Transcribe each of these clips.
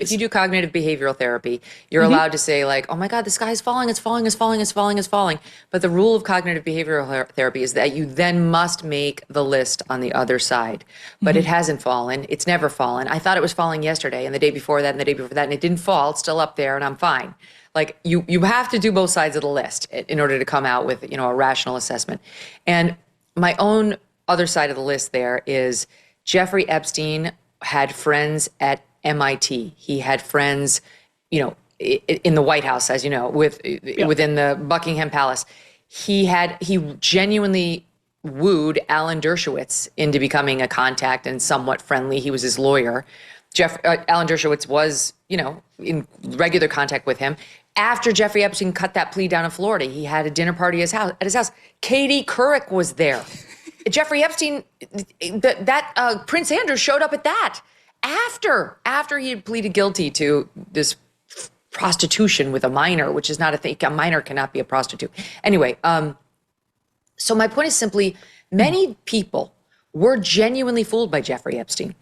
if you do cognitive behavioral therapy, you're allowed to say like, oh my God, this guy's falling, it's falling, it's falling, it's falling, it's falling. But the rule of cognitive behavioral therapy is that you then must make the list on the other side. But it hasn't fallen. It's never fallen. I thought it was falling yesterday and the day before that and the day before that, and it didn't fall. It's still up there and I'm fine. Like you have to do both sides of the list in order to come out with, a rational assessment. And my own other side of the list there is Jeffrey Epstein had friends at MIT. He had friends, in the White House, as you know, within the Buckingham Palace. He genuinely wooed Alan Dershowitz into becoming a contact and somewhat friendly. He was his lawyer. Alan Dershowitz was, in regular contact with him. After Jeffrey Epstein cut that plea down in Florida, he had a dinner party at his house. Katie Couric was there. Jeffrey Epstein, Prince Andrew showed up at that after he had pleaded guilty to this prostitution with a minor, which is not a thing. A minor cannot be a prostitute. Anyway, so my point is simply, many people were genuinely fooled by Jeffrey Epstein.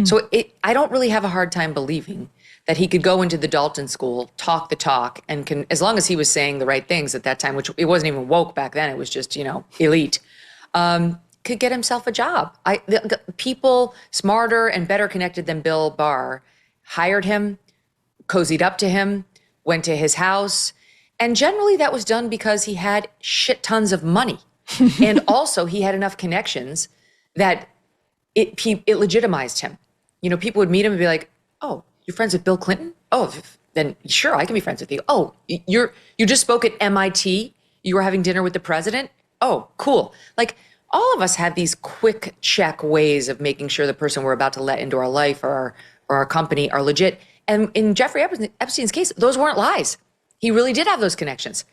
So I don't really have a hard time believing that he could go into the Dalton School, talk the talk, and as long as he was saying the right things at that time, which it wasn't even woke back then, it was just, elite, could get himself a job. People smarter and better connected than Bill Barr hired him, cozied up to him, went to his house. And generally that was done because he had shit tons of money. And also he had enough connections that it legitimized him. People would meet him and be like, oh, you're friends with Bill Clinton? Oh, then sure, I can be friends with you. Oh, you just spoke at MIT? You were having dinner with the president? Oh, cool. Like, all of us have these quick check ways of making sure the person we're about to let into our life or our company are legit. And in Jeffrey Epstein's case, those weren't lies. He really did have those connections.